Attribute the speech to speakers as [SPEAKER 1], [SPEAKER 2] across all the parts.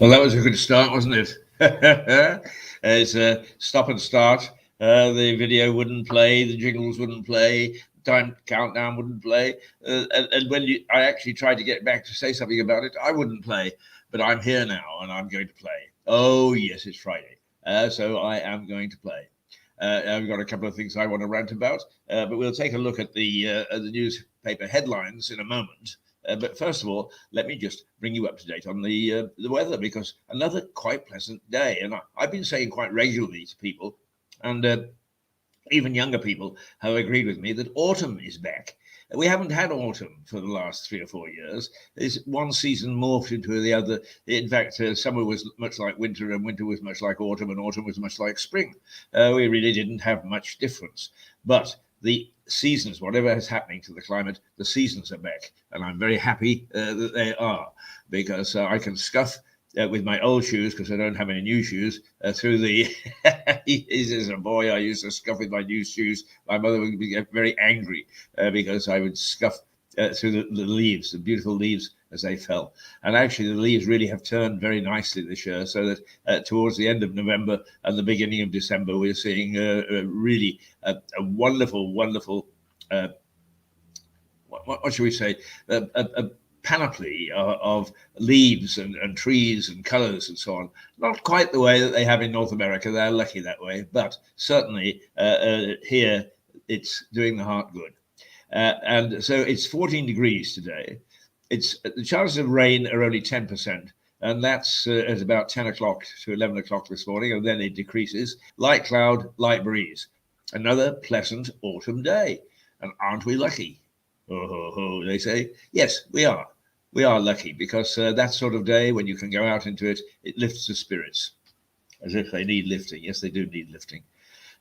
[SPEAKER 1] Well, that was a good start, wasn't it? It's a stop and start. The video wouldn't play, the jingles wouldn't play, time countdown wouldn't play. And when I actually tried to get back to say something about it, I wouldn't play. But I'm here now and I'm going to play. Oh, yes, it's Friday. So I am going to play. I've got a couple of things I want to rant about, but we'll take a look at the newspaper headlines in a moment. But first of all, let me just bring you up to date on the weather, because another quite pleasant day. And I've been saying quite regularly to people, and even younger people have agreed with me, that autumn is back. We haven't had autumn for the last 3 or 4 years. This one season morphed into the other. In fact, summer was much like winter, and winter was much like autumn, and autumn was much like spring. We really didn't have much difference. But the seasons, whatever is happening to the climate, the seasons are back. And I'm very happy that they are, because I can scuff with my old shoes, because I don't have any new shoes, through the. As a boy, I used to scuff with my new shoes. My mother would get very angry because I would scuff through the leaves, the beautiful leaves as they fell. And actually, the leaves really have turned very nicely this year, so that towards the end of November and the beginning of December, we're seeing really a wonderful, wonderful. What should we say? A panoply of leaves and trees and colors and so on. Not quite the way that they have in North America. They're lucky that way, but certainly here it's doing the heart good. And so it's 14 degrees today. It's the chances of rain are only 10%, and that's at about 10 o'clock to 11 o'clock this morning, and then it decreases. Light cloud, light breeze. Another pleasant autumn day, and aren't we lucky? Oh, ho, ho, they say. Yes, we are. We are lucky, because that sort of day, when you can go out into it, it lifts the spirits, as if they need lifting. Yes, they do need lifting.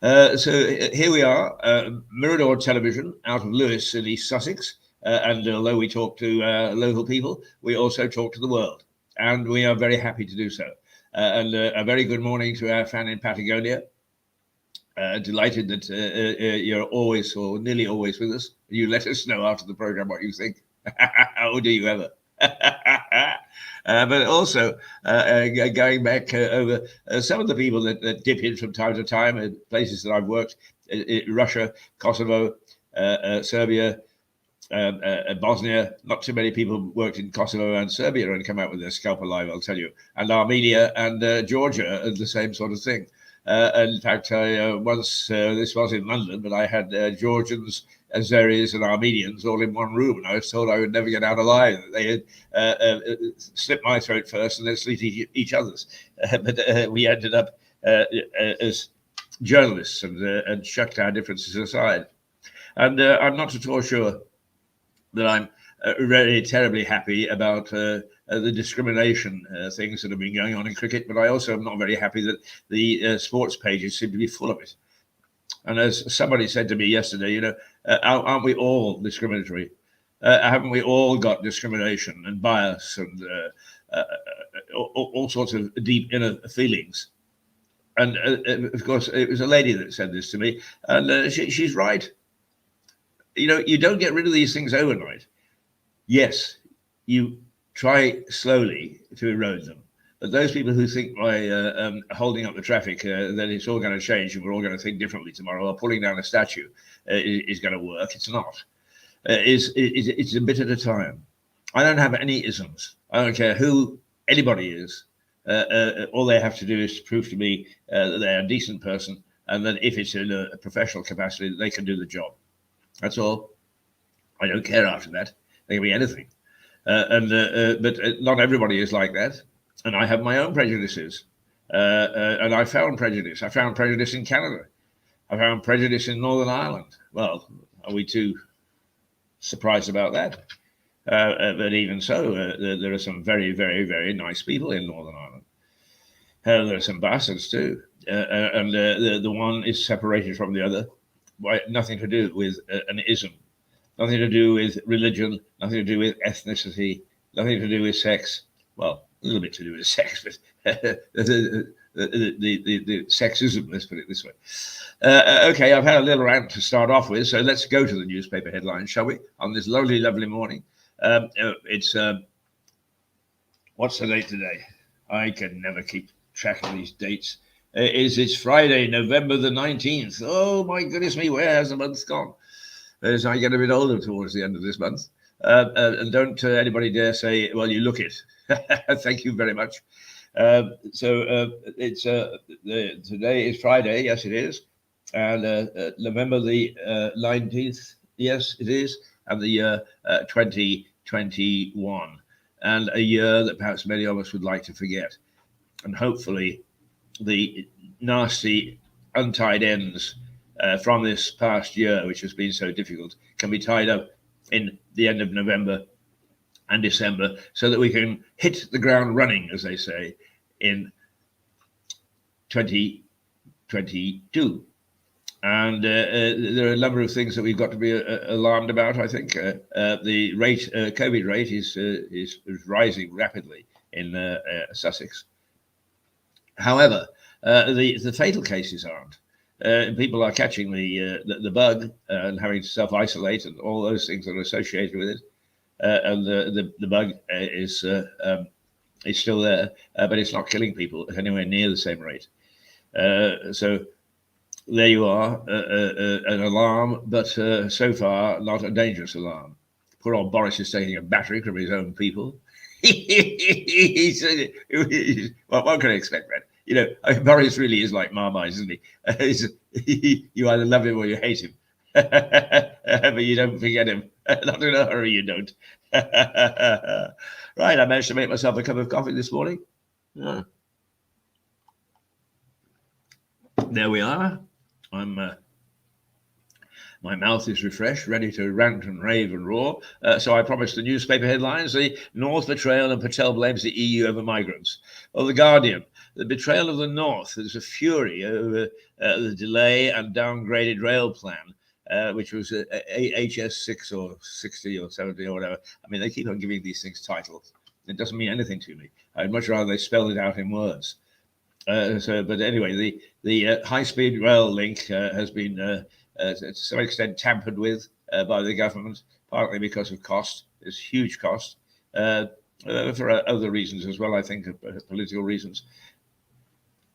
[SPEAKER 1] So here we are, Mirador Television out of Lewes in East Sussex. And although we talk to local people, we also talk to the world. And we are very happy to do so. And a very good morning to our fan in Patagonia. Delighted that you're always, or nearly always, with us. You let us know after the program what you think. Or do you ever? But also going back over some of the people that dip in from time to time in places that I've worked, Russia, Kosovo, Serbia, Bosnia. Not too many people worked in Kosovo and Serbia and come out with their scalp alive, I'll tell you. And Armenia and Georgia are the same sort of thing. In fact, I once, this was in London, but I had Georgians, Azeris and Armenians all in one room, and I was told I would never get out alive. They had slit my throat first and then slit each other's. But we ended up as journalists and chucked our differences aside. And I'm not at all sure that I'm really terribly happy about the discrimination things that have been going on in cricket, but I also am not very happy that the sports pages seem to be full of it. And as somebody said to me yesterday, you know, aren't we all discriminatory? Haven't we all got discrimination and bias and all sorts of deep inner feelings? And of course, it was a lady that said this to me, and she's right. You know, you don't get rid of these things overnight. Yes, you try slowly to erode them. But those people who think by holding up the traffic that it's all going to change and we're all going to think differently tomorrow, or pulling down a statue is going to work, it's not. It's a bit at a time. I don't have any isms. I don't care who anybody is. All they have to do is prove to me that they're a decent person, and that if it's in a professional capacity, they can do the job. That's all. I don't care after that. They can be anything. But not everybody is like that. And I have my own prejudices. And I found prejudice. I found prejudice in Canada. I found prejudice in Northern Ireland. Well, are we too surprised about that? But even so, there are some very, very, very nice people in Northern Ireland. There are some bastards too. And the one is separated from the other by nothing to do with an ism. Nothing to do with religion, nothing to do with ethnicity, nothing to do with sex. Well, a little bit to do with sex, but the sexism, let's put it this way. Okay, I've had a little rant to start off with, so let's go to the newspaper headlines, shall we, on this lovely, lovely morning. It's, what's the date today? I can never keep track of these dates. It's Friday, November the 19th. Oh my goodness me, where has the month gone? As I get a bit older towards the end of this month. And don't anybody dare say, well, you look it. Thank you very much. It's today is Friday. Yes, it is. And November the 19th. Yes, it is. And the year 2021. And a year that perhaps many of us would like to forget. And hopefully the nasty untied ends from this past year, which has been so difficult, can be tied up in the end of November and December so that we can hit the ground running, as they say, in 2022. And there are a number of things that we've got to be alarmed about, I think. The COVID rate is rising rapidly in Sussex. However, the fatal cases aren't. People are catching the bug and having to self-isolate and all those things that are associated with it. And the bug is still there, but it's not killing people at anywhere near the same rate. So there you are, an alarm, but so far not a dangerous alarm. Poor old Boris is taking a battering from his own people. Well, what can I expect, man? You know, Boris really is like Marmite, isn't he? You either love him or you hate him, but you don't forget him. Not in a hurry, you don't. Right, I managed to make myself a cup of coffee this morning. Yeah. There we are. My mouth is refreshed, ready to rant and rave and roar. So I promised the newspaper headlines: the North betrayal and Patel blames the EU over migrants. Or the Guardian: the betrayal of the North. There's a fury over the delay and downgraded rail plan, which was HS6 or 60 or 70 or whatever. I mean, they keep on giving these things titles. It doesn't mean anything to me. I'd much rather they spelled it out in words. But anyway, the high-speed rail link has been to some extent tampered with by the government, partly because of cost. There's huge cost for other reasons as well, I think, political reasons.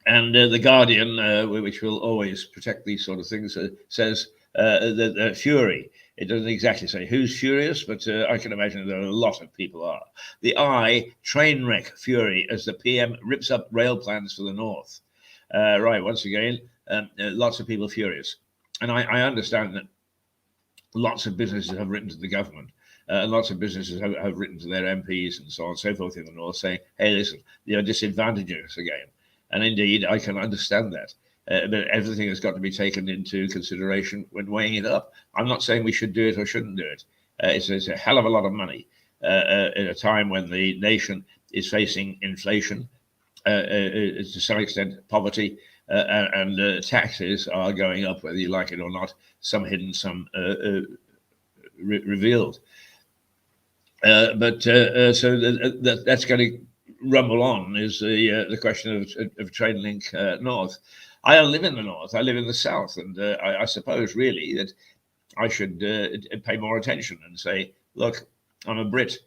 [SPEAKER 1] And the Guardian, which will always protect these sort of things, says the fury. It doesn't exactly say who's furious, but I can imagine there are a lot of people are. The Eye: train wreck fury as the PM rips up rail plans for the North. Right, once again, lots of people furious. And I understand that lots of businesses have written to the government, and lots of businesses have written to their MPs and so on and so forth in the North saying, hey, listen, you're disadvantaging us again. And indeed, I can understand that. But everything has got to be taken into consideration when weighing it up. I'm not saying we should do it or shouldn't do it. It's a hell of a lot of money at a time when the nation is facing inflation, to some extent poverty, and taxes are going up, whether you like it or not, some hidden, some revealed. So that's going to rumble on, is the question of train link north. I don't live in the north, I live in the south, and I suppose really that I should pay more attention and say, look, I'm a Brit.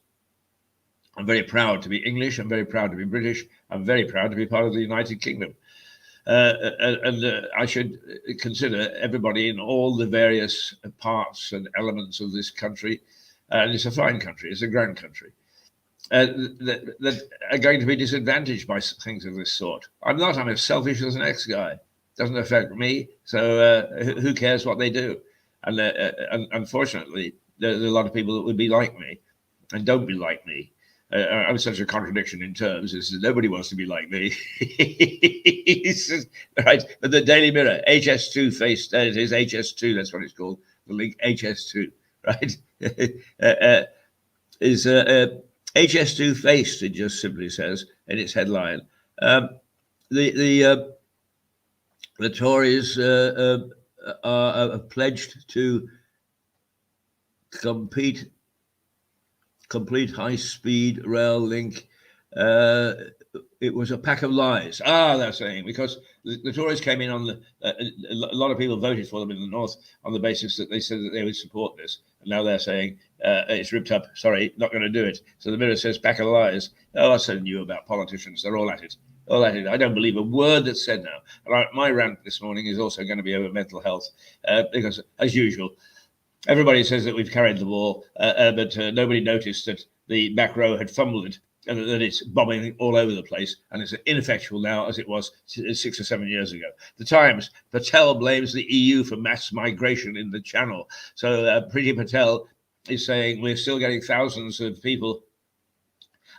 [SPEAKER 1] I'm very proud to be English, I'm very proud to be British, I'm very proud to be part of the United Kingdom. And I should consider everybody in all the various parts and elements of this country. And it's a fine country, it's a grand country. That are going to be disadvantaged by things of this sort. I'm as selfish as an ex-guy. Doesn't affect me, so who cares what they do? And unfortunately, there's a lot of people that would be like me and don't be like me. I'm such a contradiction in terms. Is nobody wants to be like me. Right, but the Daily Mirror, HS2 faced, it is HS2, that's what it's called, the link HS2, right? Is HS2 faced, it just simply says in its headline. The Tories are pledged to complete high-speed rail link. It was a pack of lies. They're saying, because the Tories came in on a lot of people voted for them in the North on the basis that they said that they would support this. now they're saying it's ripped up. Sorry, not going to do it. So the Mirror says, pack of lies. Oh, what's so new about politicians? They're all at it. All at it. I don't believe a word that's said now. And my rant this morning is also going to be over mental health because, as usual, everybody says that we've carried the ball, but nobody noticed that the back row had fumbled it and that it's bombing all over the place and it's ineffectual now as it was 6 or 7 years ago. The Times, Patel blames the EU for mass migration in the Channel. So Priti Patel is saying we're still getting thousands of people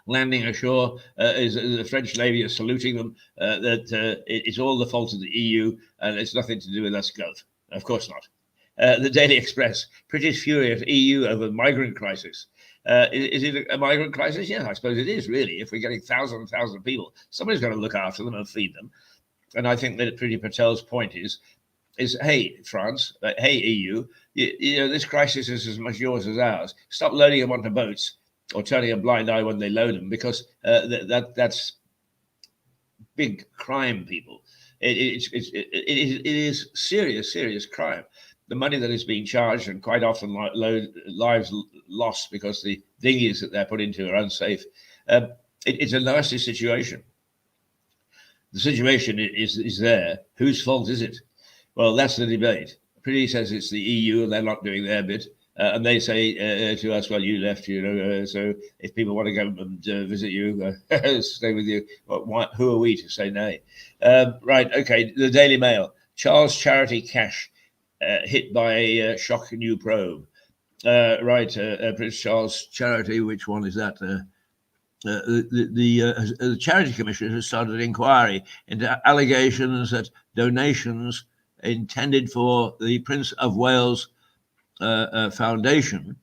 [SPEAKER 1] landing ashore, the French Navy is saluting them, that it's all the fault of the EU and it's nothing to do with us, Gov. Of course not. The Daily Express, British fury at EU over migrant crisis. Is it a migrant crisis? Yeah, I suppose it is, really. If we're getting thousands and thousands of people, somebody's got to look after them and feed them. And I think that Priti Patel's point is hey, France, hey, EU, you know, this crisis is as much yours as ours. Stop loading them onto boats or turning a blind eye when they load them, because that's big crime, people. It is serious crime. The money that is being charged, and quite often lives lost because the dinghies that they're put into are unsafe. It's a nasty situation. The situation is there. Whose fault is it? Well, that's the debate. Priti says it's the EU and they're not doing their bit. And they say to us, well, you left, you know, so if people want to go and visit you, stay with you. Well, who are we to say nay? Right, okay, the Daily Mail. Charles Charity Cash hit by a shock new probe. Prince Charles Charity, which one is that? The Charity Commission has started an inquiry into allegations that donations intended for the Prince of Wales Foundation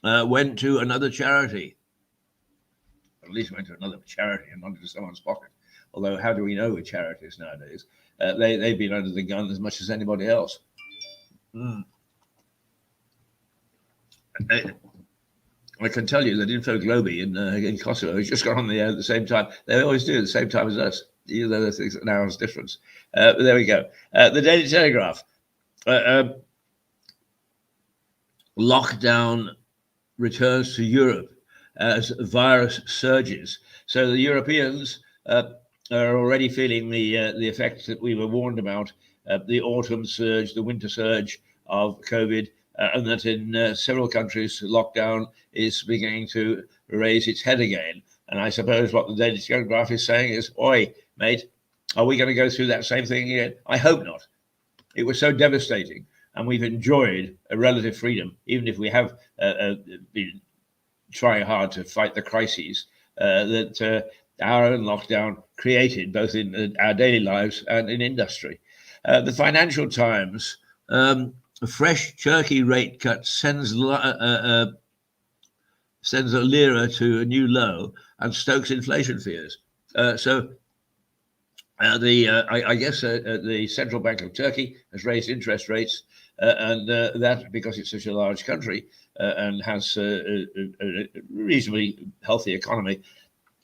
[SPEAKER 1] went to another charity. At least went to another charity and not into someone's pocket. Although, how do we know with charities nowadays? They've been under the gun as much as anybody else. I can tell you that InfoGlobe in Kosovo has just got on the air at the same time. They always do at the same time as us, even though there's an hour's difference. But there we go. The Daily Telegraph. Lockdown returns to Europe as virus surges. So the Europeans are already feeling the effects that we were warned about, the autumn surge, the winter surge of COVID, and that in several countries, lockdown is beginning to raise its head again. And I suppose what the Daily Telegraph is saying is, oi, mate, are we going to go through that same thing again? I hope not. It was so devastating. And we've enjoyed a relative freedom, even if we have been trying hard to fight the crises that our own lockdown created, both in our daily lives and in industry. The Financial Times, a fresh Turkey rate cut sends a lira to a new low and stokes inflation fears. I guess the Central Bank of Turkey has raised interest rates, and that, because it's such a large country and has a reasonably healthy economy,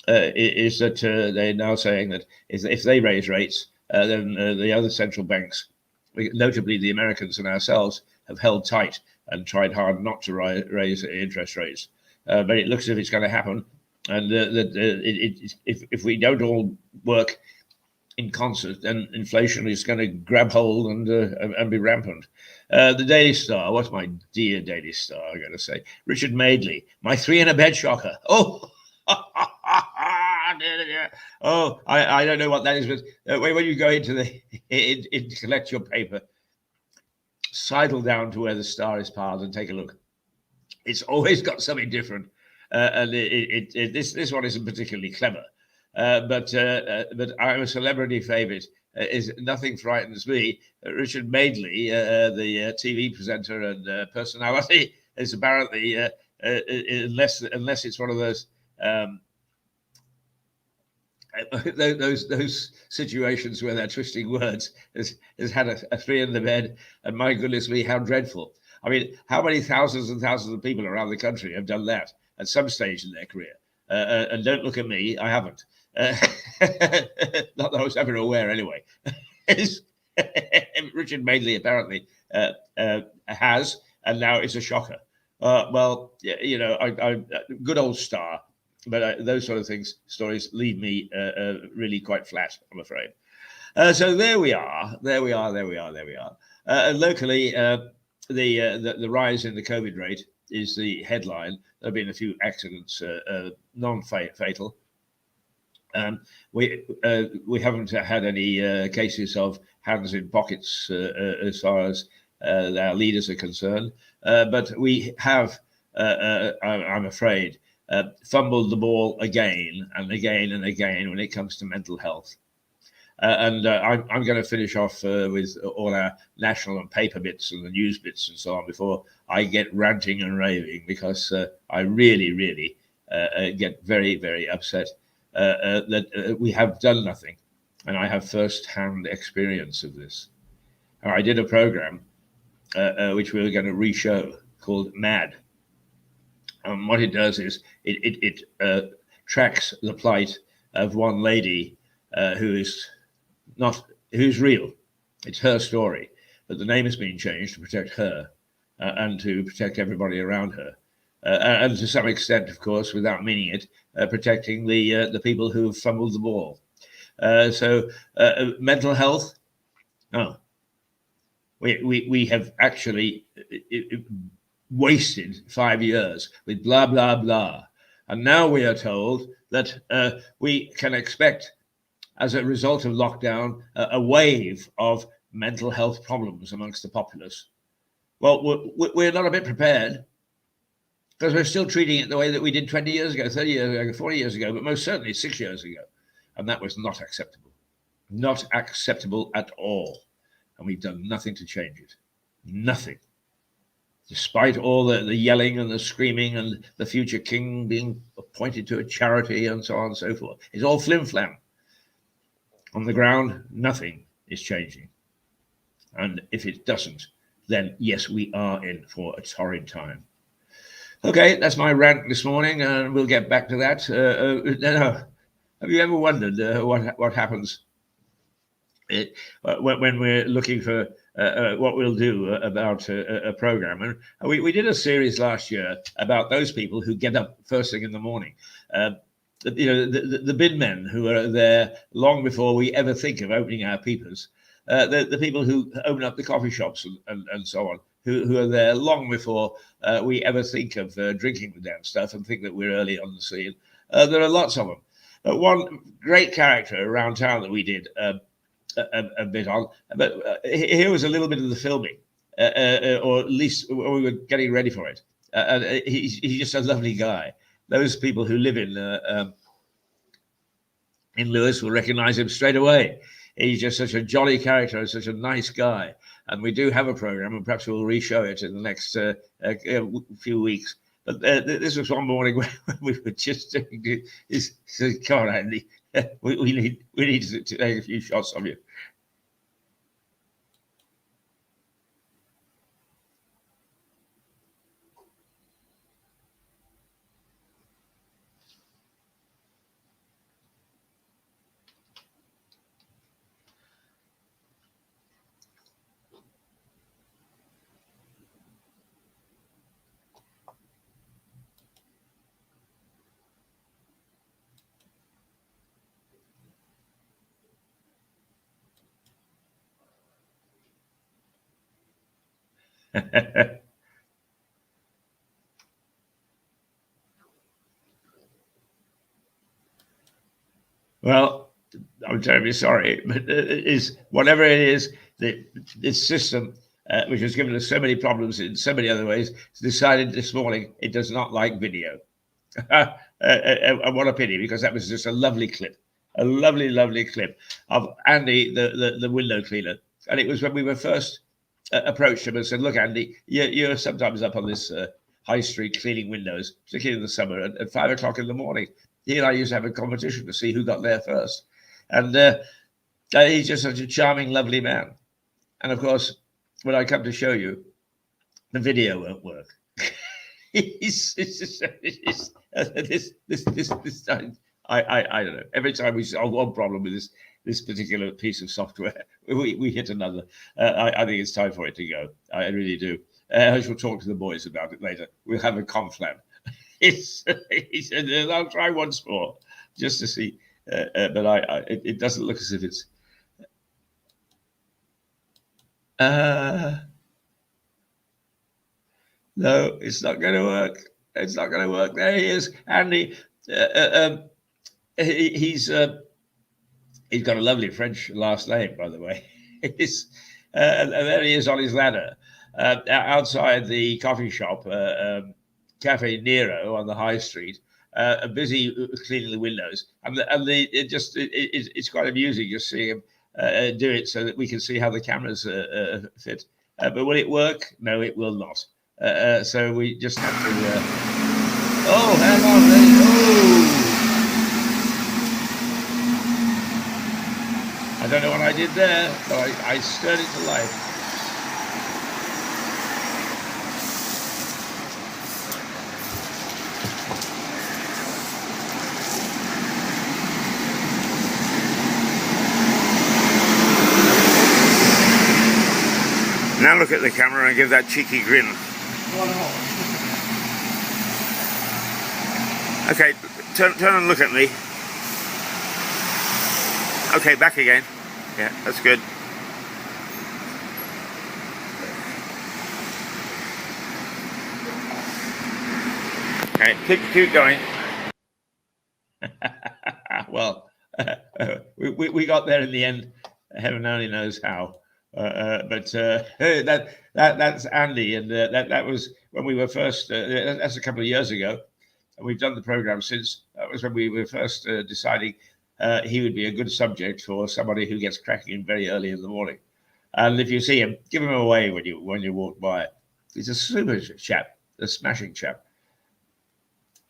[SPEAKER 1] is that they're now saying that if they raise rates, then the other central banks, notably the Americans and ourselves, have held tight and tried hard not to raise interest rates. But it looks as if it's going to happen, and if we don't all work in concert, then inflation is going to grab hold and be rampant. The Daily Star, what's my dear Daily Star, I'm going to say? Richard Madeley, my 3 in a bed shocker. Oh, oh, I don't know what that is, but when you go into to collect your paper, sidle down to where the Star is piled and take a look. It's always got something different, and this one isn't particularly clever. But I'm a celebrity favorite. Is nothing frightens me. Richard Madeley, the TV presenter and personality, is apparently unless it's one of those situations where they're twisting words, has had a 3 in the bed, and my goodness me, how dreadful. I mean, how many thousands and thousands of people around the country have done that at some stage in their career? And don't look at me, I haven't. Not that I was ever aware anyway. Richard Madeley apparently has, and now it's a shocker. Well, yeah, I good old star, but those sort of stories leave me really quite flat, I'm afraid. So there we are, there we are, there we are, there we are. Locally, the rise in the COVID rate is the headline. There have been a few accidents, non-fatal. We haven't had any cases of hands in pockets as far as our leaders are concerned, but we have, I'm afraid, fumbled the ball again and again and again when it comes to mental health. I'm going to finish off with all our national and paper bits and the news bits and so on before I get ranting and raving, because I really, really get very, very upset that we have done nothing. And I have first-hand experience of this. I did a program which we were going to re-show called MAD. And what it does is it tracks the plight of one lady who's real. It's her story, but the name has been changed to protect her and to protect everybody around her. And to some extent, of course, without meaning it, protecting the people who have fumbled the ball. So mental health, oh, we have actually wasted 5 years with blah, blah, blah. And now we are told that we can expect, as a result of lockdown, a wave of mental health problems amongst the populace. Well, we're not a bit prepared, because we're still treating it the way that we did 20 years ago, 30 years ago, 40 years ago, but most certainly 6 years ago. And that was not acceptable. Not acceptable at all. And we've done nothing to change it. Nothing. Despite all the yelling and the screaming and the future king being appointed to a charity and so on and so forth. It's all flim-flam. On the ground, nothing is changing. And if it doesn't, then yes, we are in for a torrid time. Okay, that's my rant this morning, and we'll get back to that. Have you ever wondered what happens when we're looking for what we'll do about a program? And we did a series last year about those people who get up first thing in the morning. The bin men who are there long before we ever think of opening our peepers. The people who open up the coffee shops and so on, who are there long before we ever think of drinking the damn stuff and think that we're early on the scene. There are lots of them. One great character around town that we did a bit on, but here was a little bit of the filming, or at least we were getting ready for it. And he's just a lovely guy. Those people who live in Lewis will recognize him straight away. He's just such a jolly character and such a nice guy. And we do have a program, and perhaps we'll re-show it in the next few weeks. But this was one morning when we were just doing this. Come on, Andy, we need to take a few shots of you. Well, I'm terribly sorry, but is whatever it is, this system, which has given us so many problems in so many other ways, decided this morning it does not like video. And what a pity, because that was just a lovely clip, a lovely, lovely clip of Andy, the window cleaner. And it was when we were first approached him and said, "Look, Andy, you're sometimes up on this high street cleaning windows, particularly in the summer, at 5 o'clock in the morning. He and I used to have a competition to see who got there first." And he's just such a charming, lovely man. And of course, when I come to show you, the video won't work. This I don't know. Every time we solve one problem with this particular piece of software, we hit another. I think it's time for it to go. I really do. I shall talk to the boys about it later. We'll have a confab. He said, I'll try once more just to see. But it doesn't look as if it's. No, it's not going to work. It's not going to work. There he is, Andy. He's got a lovely French last name, by the way. And there he is on his ladder outside the coffee shop, Cafe Nero on the high street, busy cleaning the windows. It's quite amusing just seeing him do it so that we can see how the cameras fit. But will it work? No, it will not. So we just have to. Oh, hang on! Oh, I don't know what I did there, but I stirred it to life. Now look at the camera and give that cheeky grin. Okay, turn and look at me. Okay, back again. Yeah, that's good. Okay, keep going. Well, we got there in the end. Heaven only knows how. But that's Andy, and that was when we were first. That's a couple of years ago, and we've done the program since. That was when we were first deciding he would be a good subject for somebody who gets cracking very early in the morning. And if you see him, give him away when you walk by. He's a super chap, a smashing chap.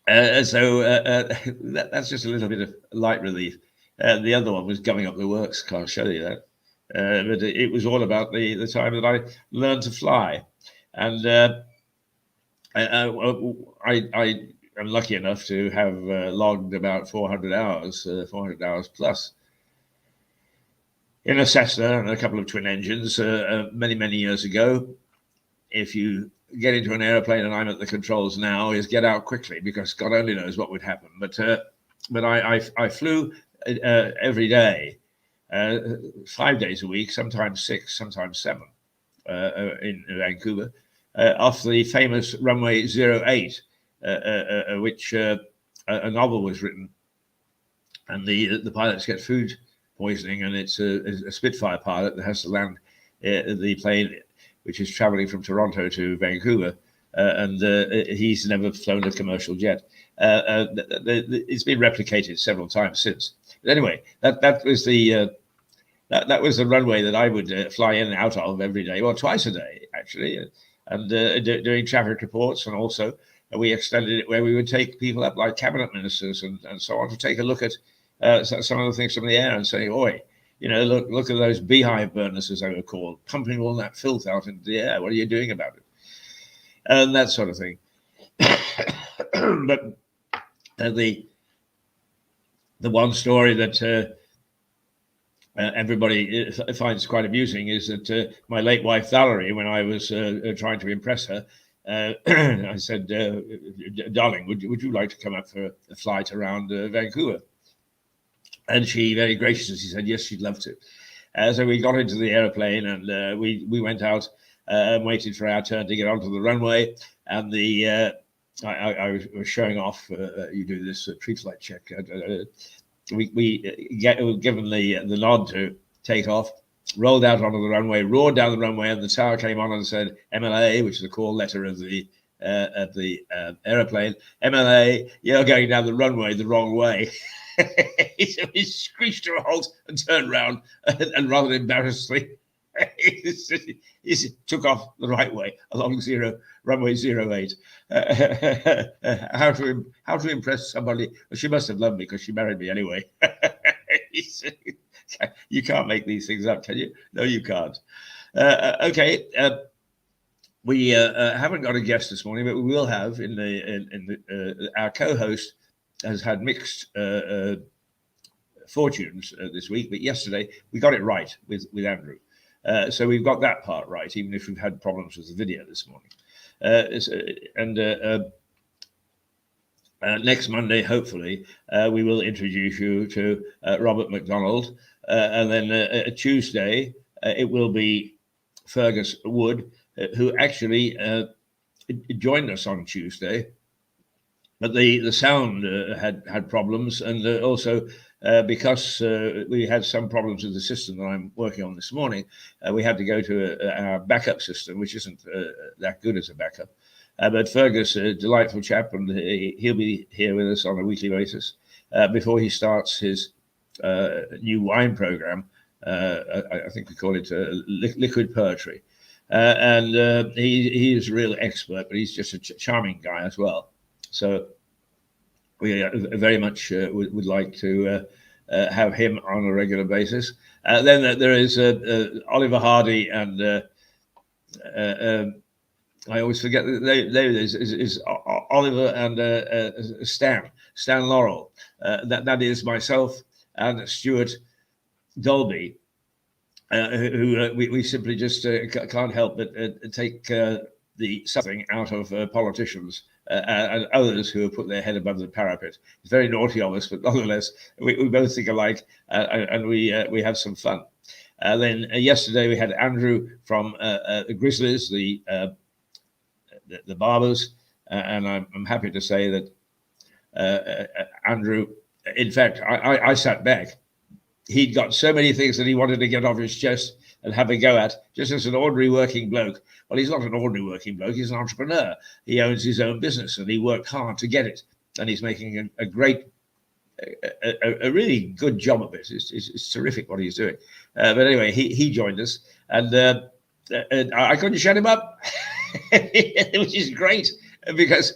[SPEAKER 1] That's just a little bit of light relief. The other one was going up the works. Can't show you that. But it was all about the time that I learned to fly, and I'm lucky enough to have logged about 400 hours plus in a Cessna and a couple of twin engines many years ago. If you get into an airplane and I'm at the controls now, is get out quickly, because God only knows what would happen. But I flew every day. 5 days a week, sometimes 6, sometimes 7, in Vancouver, off the famous runway 08, which a novel was written, and the pilots get food poisoning, and it's a Spitfire pilot that has to land the plane, which is traveling from Toronto to Vancouver, and he's never flown a commercial jet. It's been replicated several times since. But anyway, that was the runway that I would fly in and out of every day, well, twice a day actually, and doing traffic reports, and also we extended it where we would take people up, like cabinet ministers and so on, to take a look at some of the things from the air and say, "Oi, look at those beehive burners, as they were called, pumping all that filth out into the air. What are you doing about it?" And that sort of thing. But the one story that everybody finds quite amusing is that my late wife Valerie, when I was trying to impress her, I said, "Darling, would you like to come up for a flight around Vancouver?" And she very graciously said yes, she'd love to. So we got into the airplane, and we went out and waited for our turn to get onto the runway. And I was showing off. You do this pre-flight check. We were given the nod to take off, rolled out onto the runway, roared down the runway, and the tower came on and said MLA, which is the call letter of the aeroplane. MLA, you're going down the runway the wrong way. So he screeched to a halt and turned round, and rather embarrassedly, he took off the right way along runway 08. How to impress somebody? Well, she must have loved me, because she married me anyway. You can't make these things up, can you? No, you can't. Okay, we haven't got a guest this morning, but we will have our co-host has had mixed fortunes this week, but yesterday we got it right with Andrew. So we've got that part right, even if we've had problems with the video this morning. Next Monday, hopefully, we will introduce you to Robert MacDonald. And then Tuesday, it will be Fergus Wood, who actually joined us on Tuesday. But the sound had problems, and also because we had some problems with the system that I'm working on this morning, we had to go to our backup system, which isn't that good as a backup. But Fergus, a delightful chap, and he'll be here with us on a weekly basis before he starts his new wine program. I think we call it Liquid Poetry. And he is a real expert, but he's just a charming guy as well. So we very much would like to have him on a regular basis. Then there is Oliver Hardy and I always forget the name is Oliver and Stan Laurel. That is myself and Stuart Dolby, who we simply just can't help but take the something out of politicians and others who have put their head above the parapet. It's very naughty of us, but nonetheless, we both think alike, and we have some fun. Then yesterday we had Andrew from the Grizzlies, the Barbers, and I'm happy to say that Andrew, in fact, I sat back. He'd got so many things that he wanted to get off his chest and have a go at, just as an ordinary working bloke. Well, he's not an ordinary working bloke, he's an entrepreneur. He owns his own business and he worked hard to get it. And he's making a great, a really good job of it. It's terrific what he's doing. But anyway, he joined us, and I couldn't shut him up, which is great, because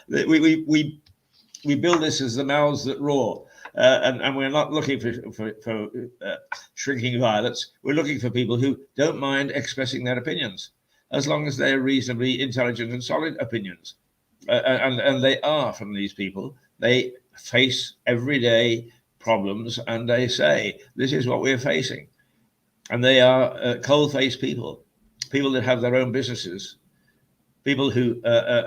[SPEAKER 1] we build this as the mouths that roar. And we're not looking for shrinking violets. We're looking for people who don't mind expressing their opinions, as long as they're reasonably intelligent and solid opinions. And they are from these people. They face everyday problems, and they say, this is what we're facing. And they are cold-faced people that have their own businesses, people who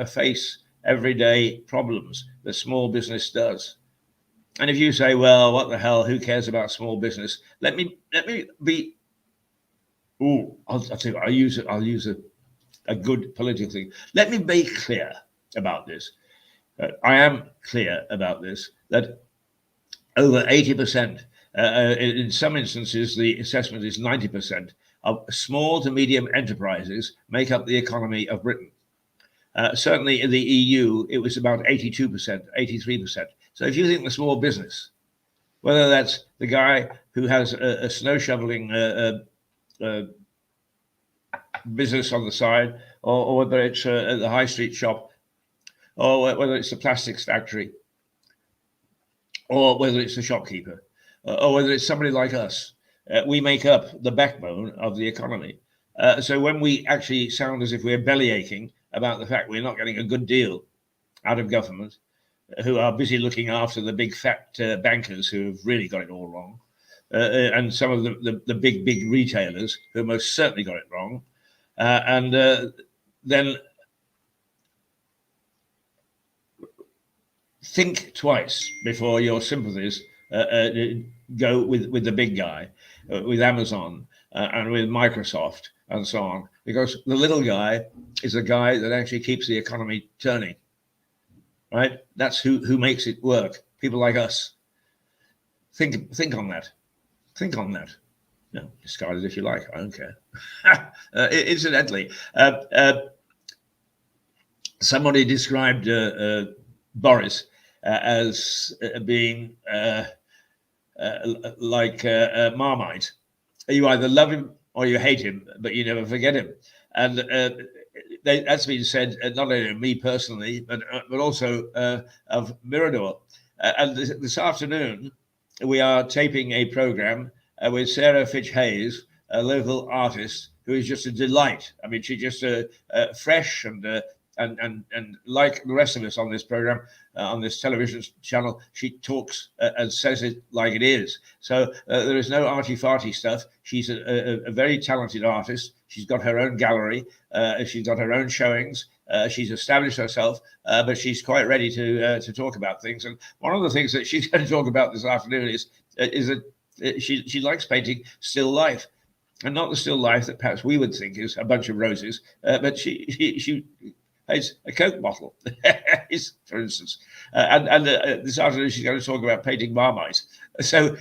[SPEAKER 1] face everyday problems that small business does. And if you say, well, what the hell, who cares about small business? Let me be, I'll tell you, I'll use a good political thing. Let me be clear about this. I am clear about this, that over 80%, in some instances, the assessment is 90%, of small to medium enterprises make up the economy of Britain. Certainly in the EU, it was about 82%, 83%. So if you think the small business, whether that's the guy who has a snow shoveling business on the side, or whether it's the high street shop, or whether it's the plastics factory, or whether it's the shopkeeper, or whether it's somebody like us, we make up the backbone of the economy. So when we actually sound as if we're belly aching about the fact we're not getting a good deal out of government, who are busy looking after the big fat bankers who have really got it all wrong, and some of the big retailers who most certainly got it wrong, and then think twice before your sympathies go with the big guy, with Amazon and with Microsoft and so on, because the little guy is the guy that actually keeps the economy turning. Right? That's who makes it work. People like us. Think on that. Think on that. No, discard it if you like. I don't care. Incidentally, somebody described Boris as being like Marmite. You either love him or you hate him, but you never forget him. And that's been said not only of me personally, but also of Mirador. And this afternoon, we are taping a program with Sarah Fitch Hayes, a local artist who is just a delight. I mean, she's just fresh and and like the rest of us on this program, on this television channel, she talks and says it like it is. So there is no arty-farty stuff. She's a very talented artist. She's got her own gallery. She's got her own showings. She's established herself, but she's quite ready to talk about things. And one of the things that she's going to talk about this afternoon is that she likes painting still life, and not the still life that perhaps we would think is a bunch of roses, but she paints a Coke bottle, for instance. And this afternoon she's going to talk about painting Marmite. So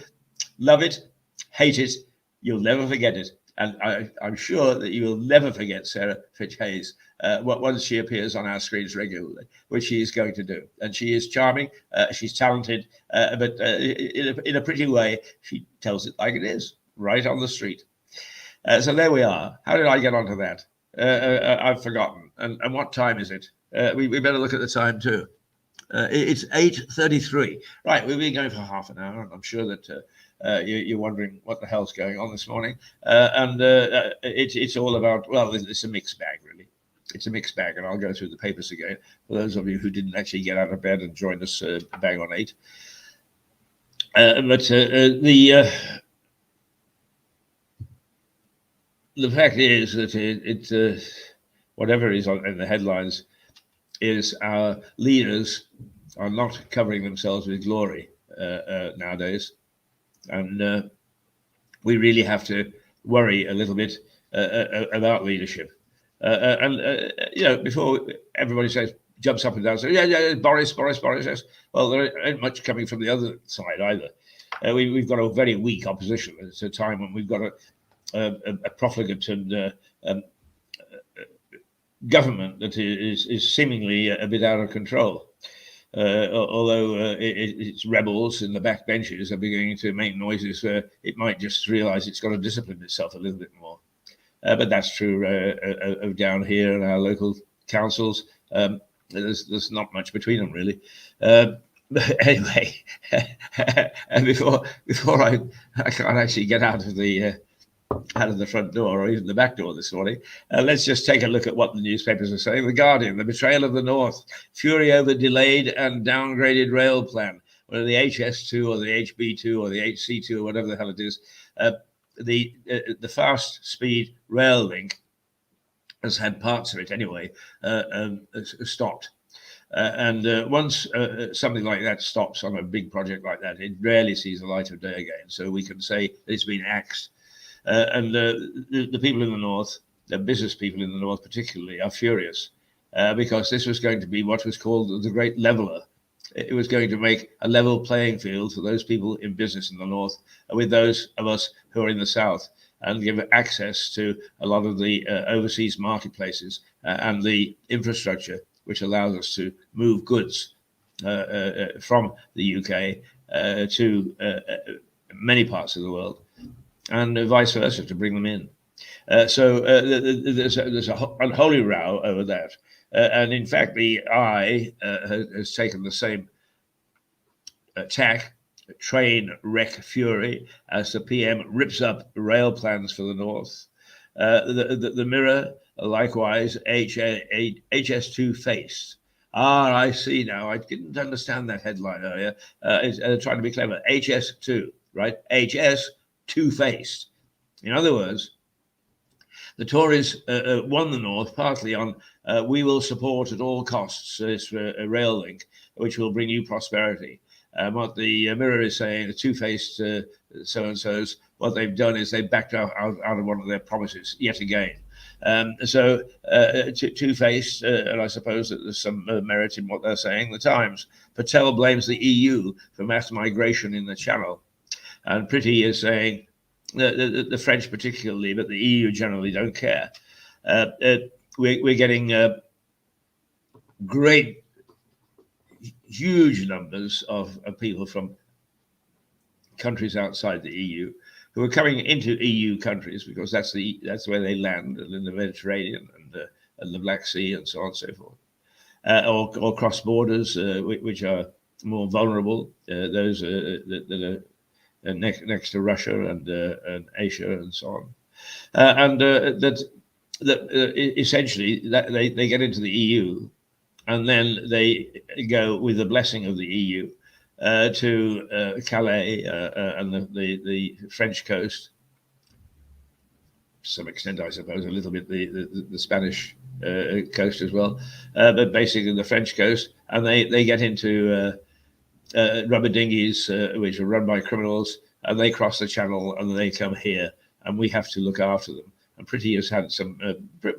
[SPEAKER 1] love it, hate it, you'll never forget it. And I'm sure that you will never forget Sarah Fitch-Hayes once she appears on our screens regularly, which she is going to do. And she is charming, she's talented, but in a pretty way, she tells it like it is, right on the street. So there we are. How did I get onto that? I've forgotten. And what time is it? We better look at the time too. It's 8:33. Right, we've been going for half an hour, and I'm sure that you're wondering what the hell's going on this morning. It's all about, well, it's a mixed bag, really. It's a mixed bag, and I'll go through the papers again for those of you who didn't actually get out of bed and join us bang on 8. The fact is that whatever is in the headlines is our leaders are not covering themselves with glory nowadays. And we really have to worry a little bit about leadership. Before everybody says, jumps up and down, says, yeah, Boris, yes. Well, there ain't much coming from the other side either. We've got a very weak opposition. It's a time when we've got a profligate and government that is seemingly a bit out of control. Although its rebels in the back benches are beginning to make noises where it might just realize it's got to discipline itself a little bit more. But that's true of down here in our local councils. There's not much between them, really. But anyway, and before I can't actually get out of the front door or even the back door this morning, let's just take a look at what the newspapers are saying. The Guardian, the betrayal of the North, fury over delayed and downgraded rail plan, whether the HS2 or the HB2 or the HC2 or whatever the hell it is. The fast speed rail link has had parts of it anyway stopped. And once something like that stops on a big project like that, it rarely sees the light of day again. So we can say it's been axed. And the people in the North, the business people in the North particularly, are furious because this was going to be what was called the Great Leveler. It was going to make a level playing field for those people in business in the North with those of us who are in the South, and give access to a lot of the overseas marketplaces and the infrastructure which allows us to move goods from the UK to many parts of the world, and vice versa, to bring them in. So there's a unholy row over that. And in fact, the Eye has taken the same tack, train wreck fury, as the PM rips up rail plans for the North. The Mirror, likewise, HS2 faced. I see now. I didn't understand that headline earlier. Trying to be clever. HS2, right? HS two-faced. In other words, the Tories won the North partly on we will support at all costs this rail link, which will bring you prosperity. What the Mirror is saying, the two-faced so-and-sos, what they've done is they've backed out of one of their promises yet again. So two-faced, and I suppose that there's some merit in what they're saying. The Times, Patel blames the EU for mass migration in the Channel. And Pretty is saying, the French particularly, but the EU generally don't care. We're getting great, huge numbers of people from countries outside the EU who are coming into EU countries because that's where they land, in the Mediterranean and the Black Sea and so on and so forth, or cross borders, which are more vulnerable. Those that are next to Russia and Asia and so on, and that that essentially that they get into the EU, and then they go with the blessing of the EU to Calais and the French coast, to some extent, I suppose, a little bit the Spanish coast as well, but basically the French coast, and they get into rubber dinghies which are run by criminals, and they cross the channel and they come here, and we have to look after them. And Pretty has had some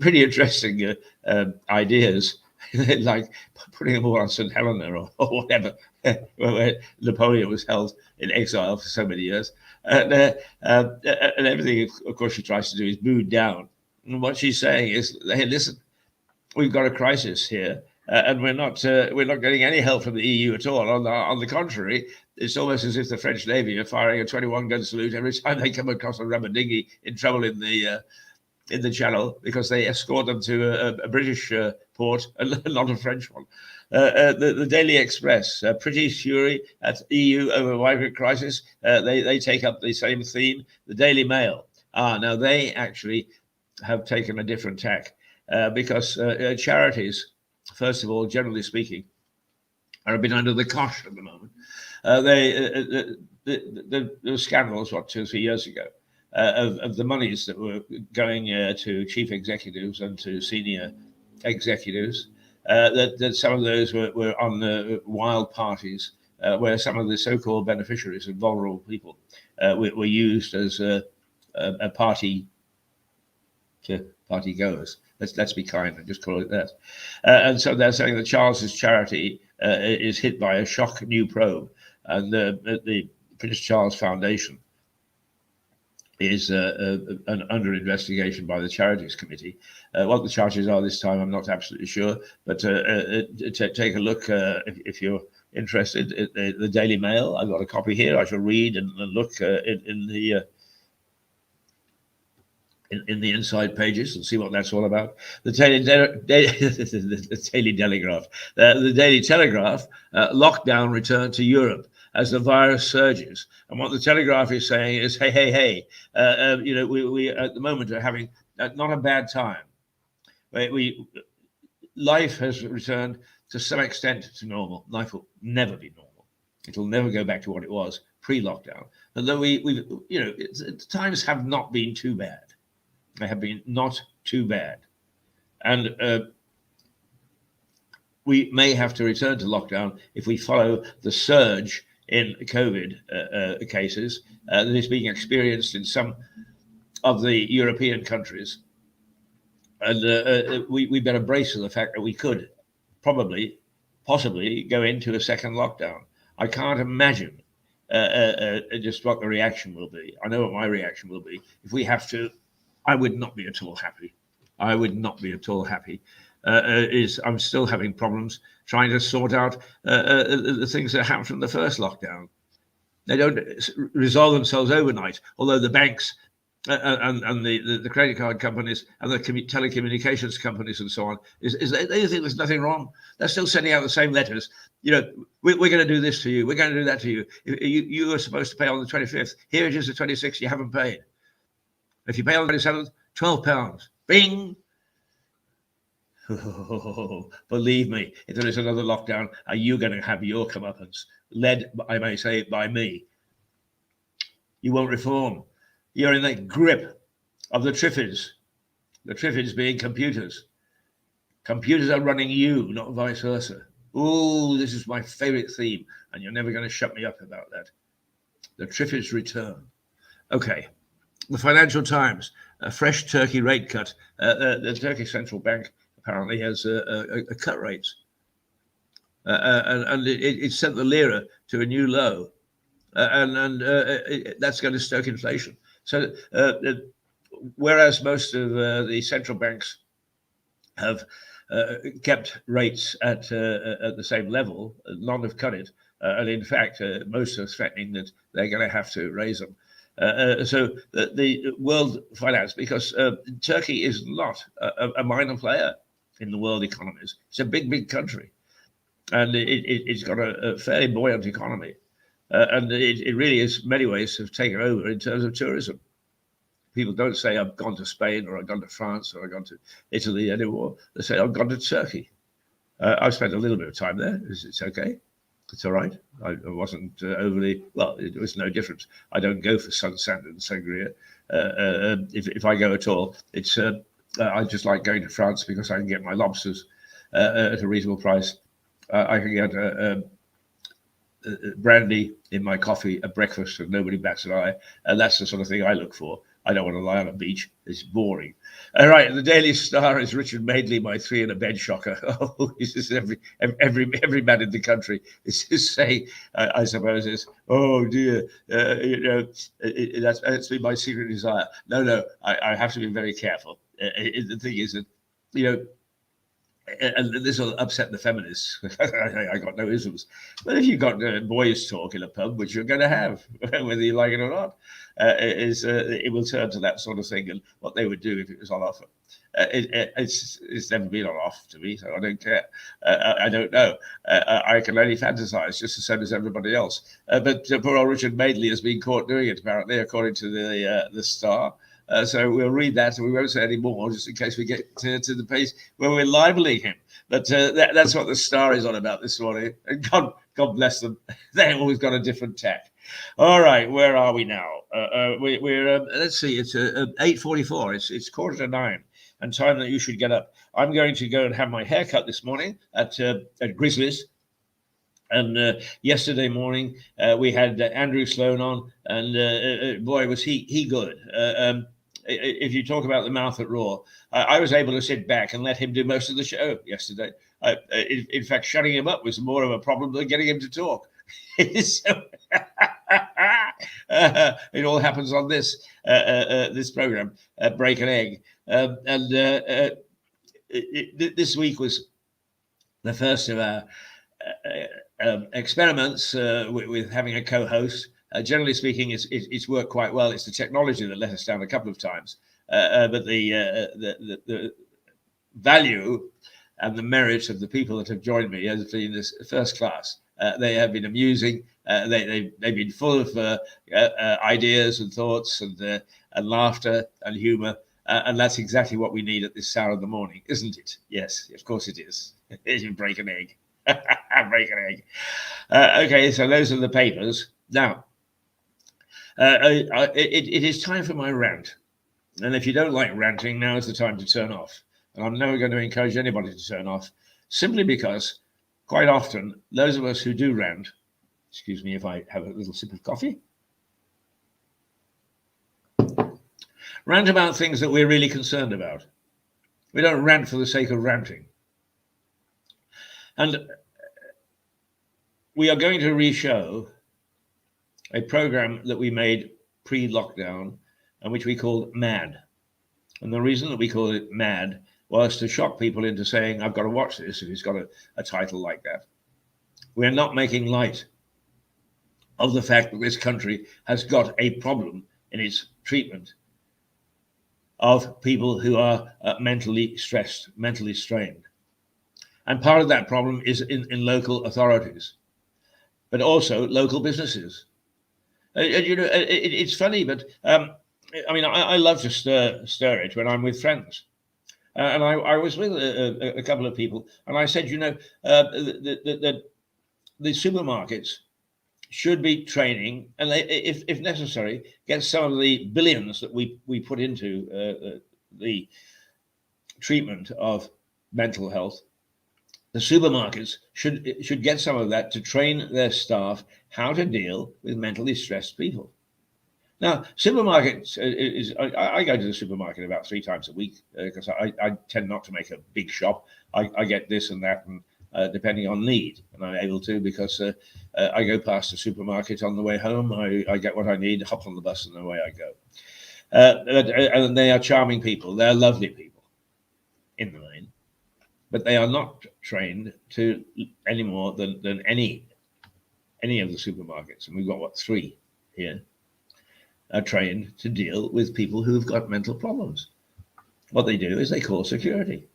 [SPEAKER 1] pretty interesting ideas, like putting them all on St. Helena or whatever, where Napoleon was held in exile for so many years. And everything, of course, she tries to do is mood down. And what she's saying is, hey, listen, we've got a crisis here, and we're not getting any help from the EU at all. On the contrary, it's almost as if the French Navy are firing a 21-gun salute every time they come across a rubber dinghy in trouble in the Channel, because they escort them to a British port and not a French one. The Daily Express, pretty fury at EU over migrant crisis. They take up the same theme. The Daily Mail. Now they actually have taken a different tack because charities, first of all, generally speaking, are a bit under the cosh at the moment. There were scandals, 2 or 3 years ago, of the monies that were going to chief executives and to senior executives, that some of those were on wild parties where some of the so-called beneficiaries and vulnerable people were used as a party goers. Let's be kind and just call it that. And so they're saying that Charles's charity is hit by a shock new probe, and the Prince Charles Foundation is under investigation by the Charities Committee. What the charges are this time, I'm not absolutely sure, but take a look if you're interested. The Daily Mail, I've got a copy here. I shall read and look in the inside pages and see what that's all about. The Daily Telegraph. The Daily Telegraph, lockdown return to Europe as the virus surges. And what the Telegraph is saying is, hey, we at the moment are having not a bad time. Life has returned to some extent to normal. Life will never be normal. It'll never go back to what it was pre-lockdown. Although times have not been too bad. They have been not too bad. And we may have to return to lockdown if we follow the surge in COVID cases that is being experienced in some of the European countries. And we better brace for the fact that we could possibly go into a second lockdown. I can't imagine just what the reaction will be. I know what my reaction will be. If we have to, I would not be at all happy. I would not be at all happy. I'm still having problems trying to sort out the things that happened from the first lockdown. They don't resolve themselves overnight, although the banks and the credit card companies and the telecommunications companies and so on, they think there's nothing wrong. They're still sending out the same letters. We're going to do this to you. We're going to do that to you. You were supposed to pay on the 25th. Here it is, the 26th. You haven't paid. If you pay on the 27th, £12. Bing! Oh, believe me, if there is another lockdown, are you going to have your comeuppance, led, I may say, by me? You won't reform. You're in the grip of the Triffids being computers. Computers are running you, not vice versa. Oh, this is my favorite theme, and you're never going to shut me up about that. The Triffids return. Okay. The Financial Times, a fresh Turkey rate cut. The Turkish central bank apparently has cut rates. And it sent the lira to a new low. And that's going to stoke inflation. So whereas most of the central banks have kept rates at the same level, none have cut it. And in fact, most are threatening that they're going to have to raise them. So the world finance, because Turkey is not a minor player in the world economies. It's a big country, and it's got a fairly buoyant economy, and it really is, in many ways, have taken over in terms of tourism. People don't say I've gone to Spain or I've gone to France or I've gone to Italy anymore. They say I've gone to Turkey. I've spent a little bit of time there. It's okay. It's all right. I wasn't overly, well, it was no difference. I don't go for sun, sand, and sangria. If I go at all, it's I just like going to France because I can get my lobsters at a reasonable price. I can get brandy in my coffee at breakfast and nobody bats an eye. And that's the sort of thing I look for. I don't want to lie on a beach. It's boring. All right, the Daily Star is Richard Madeley, my 3 in a bed shocker. Oh, this is every man in the country is saying, I suppose, is, oh dear, that's been my secret desire. No, I have to be very careful. The thing is that, and this will upset the feminists. I got no isms. But if you've got boys talk in a pub, which you're going to have, whether you like it or not, it will turn to that sort of thing and what they would do if it was on offer. It's never been on offer to me, so I don't care. I don't know. I can only fantasize just the same as everybody else. But poor old Richard Madeley has been caught doing it, apparently, according to the Star. So we'll read that, and we won't say any more, just in case we get to the place where we're libeling him. But that's what the Star is on about this morning. And God bless them. They've always got a different tack. All right, where are we now? We're let's see. It's 8:44. It's 8:45, and time that you should get up. I'm going to go and have my hair cut this morning at Grizzlies. And yesterday morning we had Andrew Sloan on, and boy, was he good. If you talk about the mouth at Raw, I was able to sit back and let him do most of the show yesterday. In fact, shutting him up was more of a problem than getting him to talk. So, it all happens on this program, Break an Egg. This week was the first of our experiments with having a co-host. Generally speaking, it's worked quite well. It's the technology that let us down a couple of times, but the value and the merit of the people that have joined me has been this first class. They have been amusing. They've been full of ideas and thoughts and laughter and humour, and that's exactly what we need at this hour of the morning, isn't it? Yes, of course it is. Break an egg. Break an egg. Okay, so those are the papers. Now, it is time for my rant. And if you don't like ranting, now is the time to turn off. And I'm never going to encourage anybody to turn off, simply because quite often, those of us who do rant, excuse me if I have a little sip of coffee, rant about things that we're really concerned about. We don't rant for the sake of ranting. And we are going to re-show a program that we made pre-lockdown and which we called Mad. And the reason that we called it Mad was to shock people into saying, I've got to watch this if it's got a title like that. We're not making light of the fact that this country has got a problem in its treatment of people who are mentally stressed, mentally strained. And part of that problem is in local authorities, but also local businesses. It's funny, but I love to stir it when I'm with friends. And I was with a couple of people, and I said, the supermarkets should be training, and they, if necessary, get some of the billions that we put into the treatment of mental health. The supermarkets should get some of that to train their staff how to deal with mentally stressed people. Now, supermarkets I go to the supermarket about 3 times a week because I tend not to make a big shop. I get this and that, and depending on need, and I'm able to because I go past the supermarket on the way home. I get what I need, hop on the bus, and away I go. And they are charming people. They're lovely people in the main. But they are not trained to any more than any of the supermarkets, and we've got 3 here, are trained to deal with people who've got mental problems. What they do is they call security,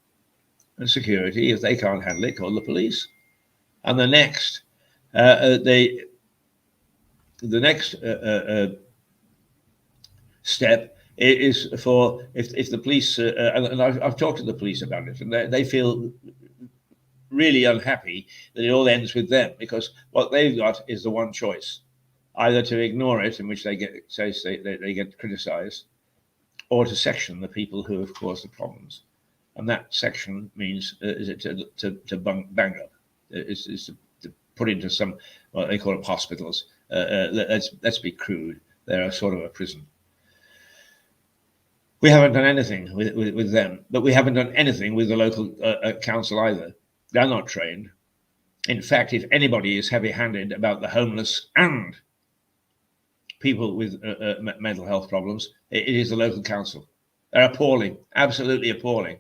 [SPEAKER 1] and security, if they can't handle it, call the police. And the next step is for if the police, and I've talked to the police about it, and they feel really unhappy that it all ends with them, because what they've got is the one choice: either to ignore it, in which they get criticized, or to section the people who have caused the problems. And that section means to bang up, is to put into some, what they call it, hospitals. Let's be crude. They're a sort of a prison. We haven't done anything with them, but we haven't done anything with the local council either. They're not trained. In fact, if anybody is heavy-handed about the homeless and people with mental health problems, it is the local council. They're appalling, absolutely appalling.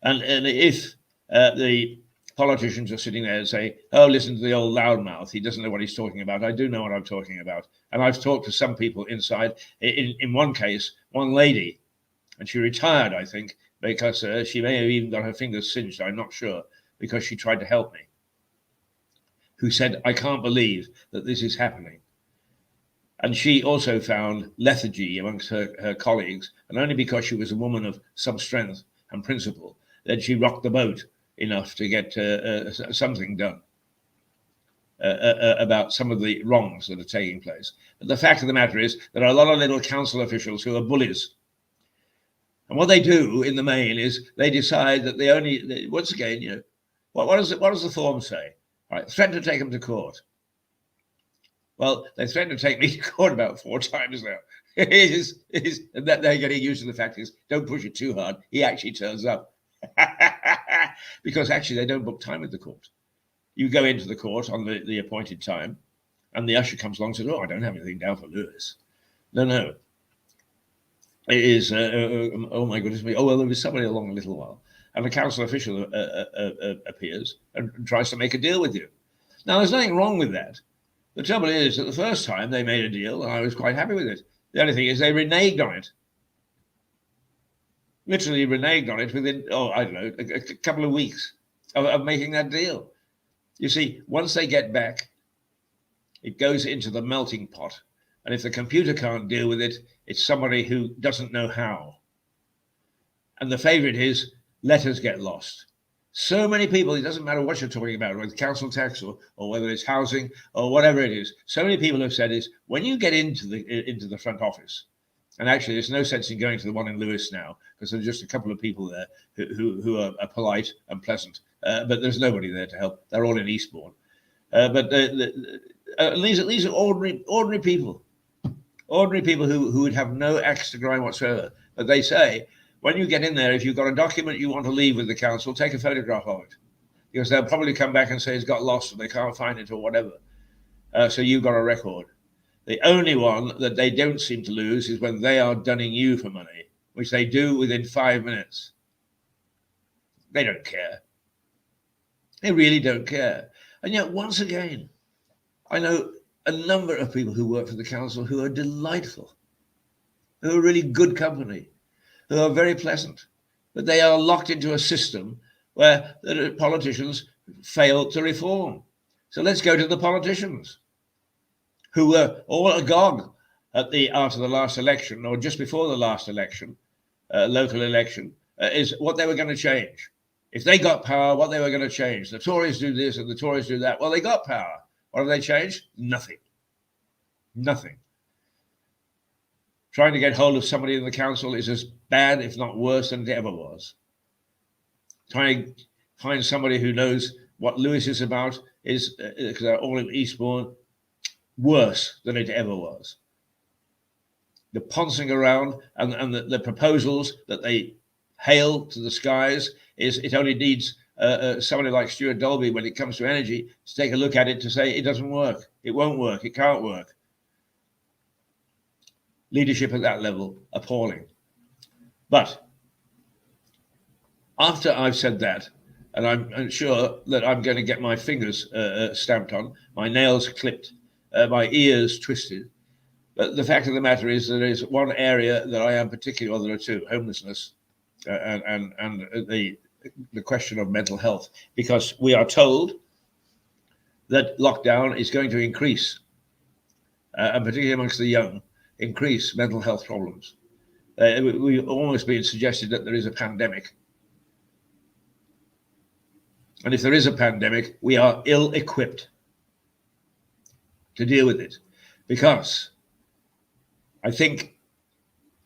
[SPEAKER 1] And if the politicians are sitting there and say, oh, listen to the old loudmouth, he doesn't know what he's talking about. I do know what I'm talking about. And I've talked to some people inside. In one case, one lady, and she retired, I think, because she may have even got her fingers singed, I'm not sure, because she tried to help me, who said, I can't believe that this is happening. And she also found lethargy amongst her colleagues, and only because she was a woman of some strength and principle, that she rocked the boat enough to get something done about some of the wrongs that are taking place. But the fact of the matter is, there are a lot of little council officials who are bullies. And what they do in the main is they decide that once again, what does the form say? All right, threaten to take them to court. Well, they threatened to take me to court about 4 times now. And that they're getting used to the fact is, don't push it too hard. He actually turns up. Because actually they don't book time at the court. You go into the court on the appointed time, and the usher comes along and says, oh, I don't have anything down for Lewis. No. It is, oh my goodness me. Oh, well, there was somebody along a little while. And a council official appears and tries to make a deal with you. Now, there's nothing wrong with that. The trouble is that the first time they made a deal, and I was quite happy with it. The only thing is they reneged on it. Literally reneged on it within, I don't know, a couple of weeks of making that deal. You see, once they get back, it goes into the melting pot. And if the computer can't deal with it, it's somebody who doesn't know how. And the favorite is, letters get lost. So many people, it doesn't matter what you're talking about, whether it's council tax or whether it's housing or whatever it is. So many people have said is, when you get into the front office, and actually there's no sense in going to the one in Lewis now, because there's just a couple of people there who are polite and pleasant, but there's nobody there to help. They're all in Eastbourne. But these are ordinary people. Ordinary people who would have no axe to grind whatsoever. But they say, when you get in there, if you've got a document you want to leave with the council, take a photograph of it. Because they'll probably come back and say it's got lost and they can't find it or whatever. So you've got a record. The only one that they don't seem to lose is when they are dunning you for money, which they do within 5 minutes. They don't care. They really don't care. And yet, once again, I know a number of people who work for the council who are delightful, who are really good company, who are very pleasant, but they are locked into a system where the politicians fail to reform. So let's go to the politicians who were all agog after the last election, or just before the last election, local election, is what they were going to change. If they got power, what they were going to change. The Tories do this and the Tories do that. Well, they got power. What have they changed? Nothing. Nothing. Trying to get hold of somebody in the council is as bad, if not worse, than it ever was. Trying to find somebody who knows what Lewis is about is, because they're all in Eastbourne, worse than it ever was. The poncing around and the proposals that they hail to the skies is, it only needs somebody like Stuart Dolby, when it comes to energy, to take a look at it to say it doesn't work, it won't work, it can't work. Leadership at that level, appalling. But after I've said that, and I'm sure that I'm going to get my fingers stamped on, my nails clipped, my ears twisted, but the fact of the matter is there is one area that I am particularly, well, there are two: homelessness and the question of mental health, because we are told that lockdown is going to increase, and particularly amongst the young, increase mental health problems. we've almost been suggested that there is a pandemic. And if there is a pandemic, we are ill-equipped to deal with it. Because I think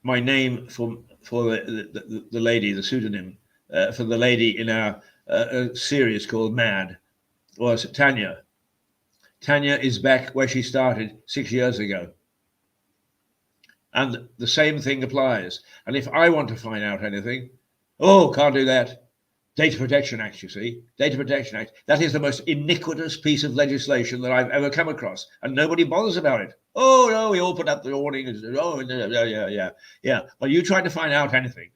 [SPEAKER 1] my name for the lady, the pseudonym for the lady in our series called Mad, was Tanya. Tanya is back where she started 6 years ago. And the same thing applies. And if I want to find out anything, can't do that. Data Protection Act, you see. Data Protection Act. That is the most iniquitous piece of legislation that I've ever come across. And nobody bothers about it. Oh, no, we all put up the warning. Oh, yeah. Well, you try to find out anything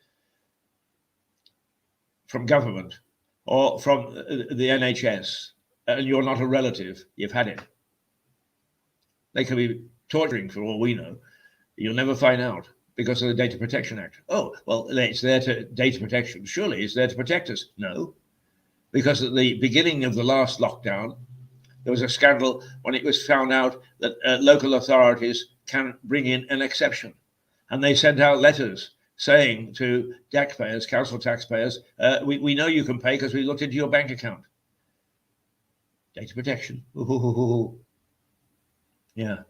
[SPEAKER 1] from government or from the NHS, and you're not a relative, you've had it. They could be torturing for all we know. You'll never find out because of the Data Protection Act. Oh, well, it's there to data protection. Surely it's there to protect us. No, because at the beginning of the last lockdown, there was a scandal when it was found out that local authorities can bring in an exception. And they sent out letters saying to taxpayers, council taxpayers, we know you can pay because we looked into your bank account. Data protection. Ooh. Yeah.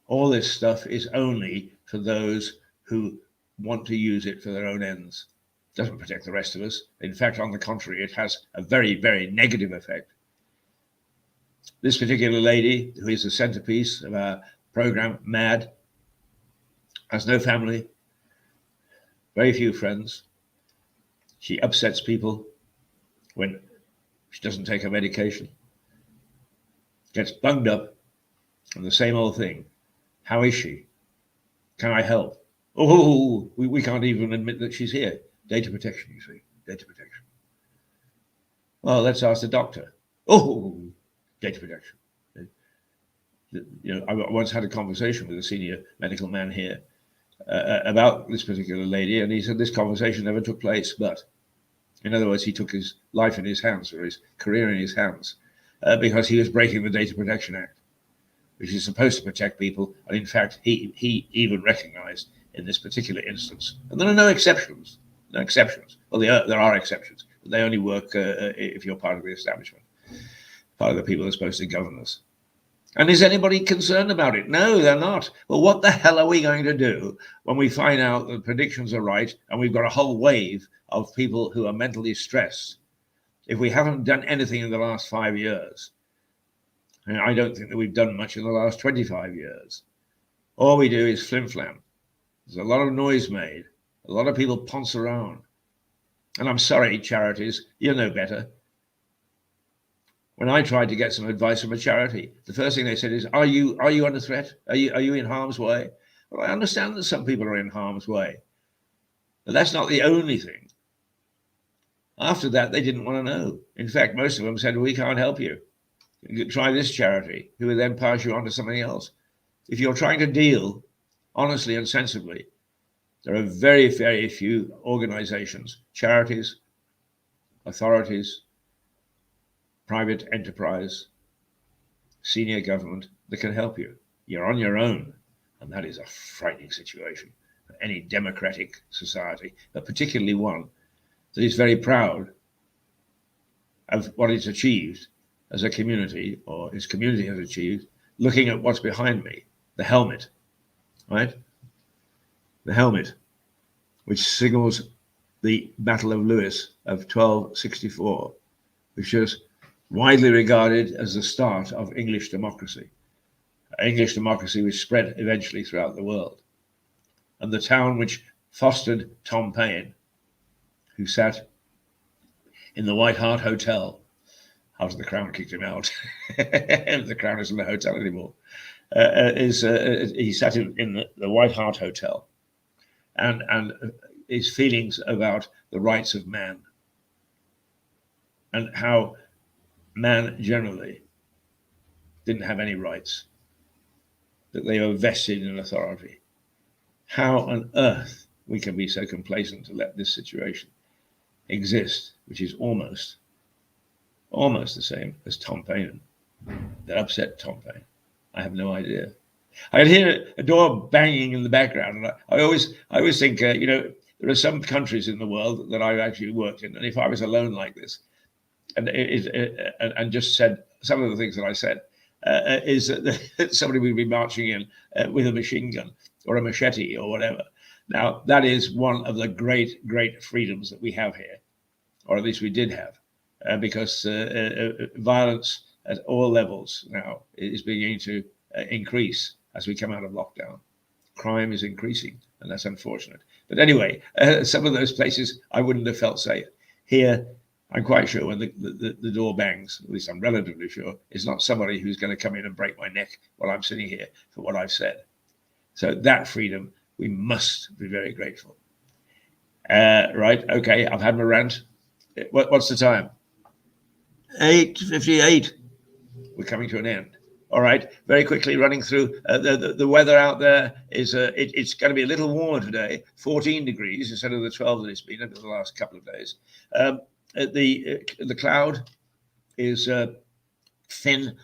[SPEAKER 1] All this stuff is only for those who want to use it for their own ends. It doesn't protect the rest of us. In fact, on the contrary, it has a very, very negative effect. This particular lady, who is the centerpiece of our program, MAD, has no family, very few friends. She upsets people when she doesn't take her medication, gets bunged up, and the same old thing. How is she? Can I help? Oh, we can't even admit that she's here. Data protection, you see, data protection. Well, let's ask the doctor. Oh, data protection. I once had a conversation with a senior medical man here about this particular lady, and he said this conversation never took place. But in other words, he took his life in his hands, or his career in his hands, because he was breaking the Data Protection Act, which is supposed to protect people. And in fact, he even recognized in this particular instance, and there are no exceptions. No exceptions. Well, there are exceptions, but they only work if you're part of the establishment, part of the people who are supposed to govern us. And is anybody concerned about it? No, they're not. Well, what the hell are we going to do when we find out that predictions are right and we've got a whole wave of people who are mentally stressed if we haven't done anything in the last 5 years? And I don't think that we've done much in the last 25 years. All we do is flim-flam. There's a lot of noise made. A lot of people ponce around. And I'm sorry, charities, you know better. When I tried to get some advice from a charity, the first thing they said is, are you under threat? Are you in harm's way? Well, I understand that some people are in harm's way, but that's not the only thing. After that, they didn't want to know. In fact, most of them said, we can't help you. Try this charity, who will then pass you on to something else. If you're trying to deal honestly and sensibly, there are very, very few organizations, charities, authorities, private enterprise, senior government that can help you. You're on your own, and that is a frightening situation for any democratic society, but particularly one that is very proud of what it's achieved as a community, or its community has achieved. Looking at what's behind me, the helmet, right? The helmet, which signals the Battle of Lewes of 1264, which is widely regarded as the start of English democracy. English democracy which spread eventually throughout the world. And the town which fostered Tom Paine, who sat in the White Hart Hotel after the Crown kicked him out. The Crown isn't a hotel anymore. He sat in the White Hart Hotel, and his feelings about the rights of man and how man generally didn't have any rights, that they were vested in authority. How on earth we can be so complacent to let this situation exist, which is almost the same as Tom Paine, that upset Tom Paine. I have no idea. I could hear a door banging in the background, and I always think, there are some countries in the world that I've actually worked in, and if I was alone like this, and just said some of the things that I said, is that somebody would be marching in with a machine gun or a machete or whatever. Now, that is one of the great, great freedoms that we have here, or at least we did have, because violence at all levels now is beginning to increase as we come out of lockdown. Crime is increasing, and that's unfortunate. But anyway, some of those places I wouldn't have felt safe. Here, I'm quite sure when the door bangs, at least I'm relatively sure, it's not somebody who's going to come in and break my neck while I'm sitting here for what I've said. So that freedom, we must be very grateful. Right, okay, I've had my rant. What's the time? 8:58. We're coming to an end. All right, very quickly running through the weather out there is it's going to be a little warmer today, 14 degrees instead of the 12 that it's been over the last couple of days. The cloud is thin,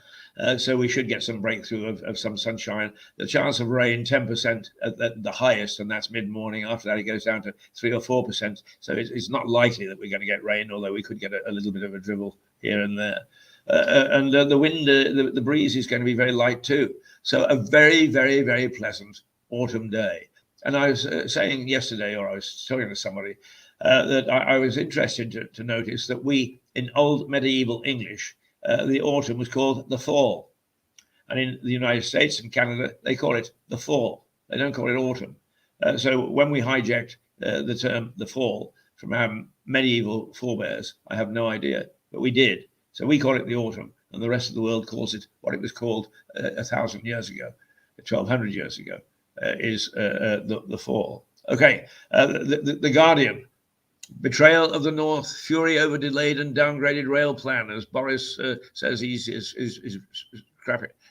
[SPEAKER 1] so we should get some breakthrough of some sunshine. The chance of rain 10% at the highest, and that's mid-morning. After that, it goes down to 3 or 4%. So it's not likely that we're going to get rain, although we could get a little bit of a drizzle here and there. And the wind, the breeze is going to be very light too. So a very, very, very pleasant autumn day. And I was saying yesterday, or I was talking to somebody, that I was interested to notice that in old medieval English, the autumn was called the fall. And in the United States and Canada, they call it the fall. They don't call it autumn. So when we hijacked the term the fall from our medieval forebears, I have no idea, but we did. So we call it the autumn, and the rest of the world calls it what it was called 1,000 years ago, 1,200 years ago, is the fall. Okay, the Guardian. Betrayal of the North, fury over delayed and downgraded rail plan, as Boris says he's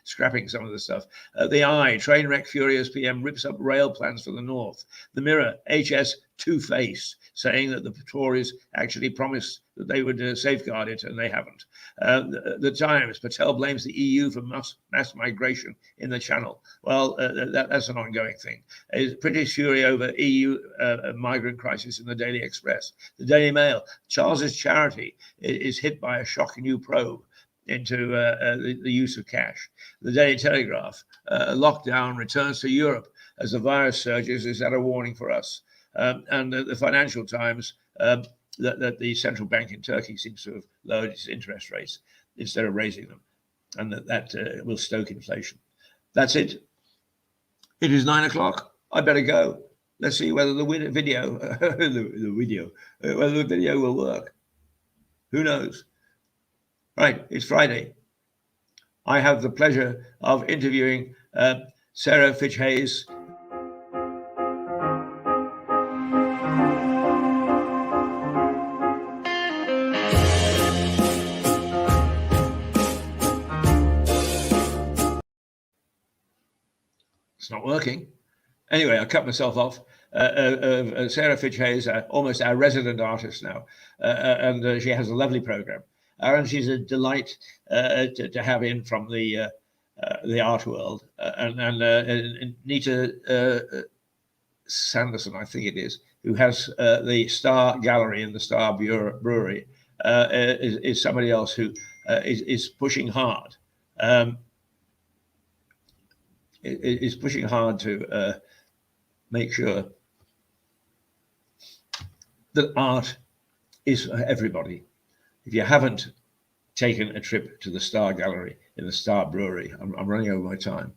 [SPEAKER 1] scrapping some of the stuff. The Eye, train wreck furious PM rips up rail plans for the North. The Mirror, HS two-faced, saying that the Tories actually promised that they would safeguard it, and they haven't. The Times, Patel blames the EU for mass migration in the Channel. Well, that's an ongoing thing. British fury over EU migrant crisis in the Daily Express. The Daily Mail, Charles's charity is hit by a shocking new probe into the use of cash. The Daily Telegraph, lockdown returns to Europe as the virus surges. Is that a warning for us? And the Financial Times, that the central bank in Turkey seems to have lowered its interest rates instead of raising them, and that will stoke inflation. That's it. It is 9 o'clock. I better go. Let's see whether the video, whether the video will work. Who knows? Right, it's Friday. I have the pleasure of interviewing Sarah Fitch-Hayes. It's not working. Anyway, I cut myself off. Sarah Fitch-Hayes, almost our resident artist now, and she has a lovely program. And she's a delight to have in from the art world. And Nita Sanderson, I think it is, who has the Star Gallery in the Star Brewery, is somebody else who is pushing hard. Is pushing hard to make sure that art is for everybody. If you haven't taken a trip to the Star Gallery in the Star Brewery, I'm running over my time.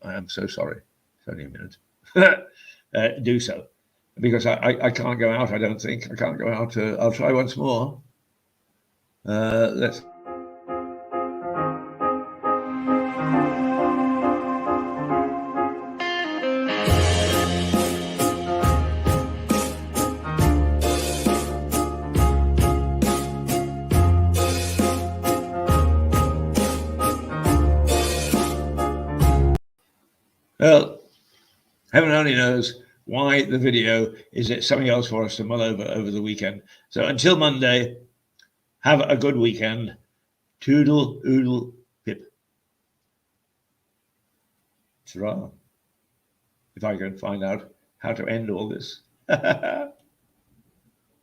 [SPEAKER 1] I am so sorry. It's only a minute. Do so, because I can't go out. I don't think I can't go out. I'll try once more. Let's. Well, heaven only knows why the video is something else for us to mull over the weekend. So until Monday, have a good weekend. Toodle oodle pip. Ta-ra. If I can find out how to end all this.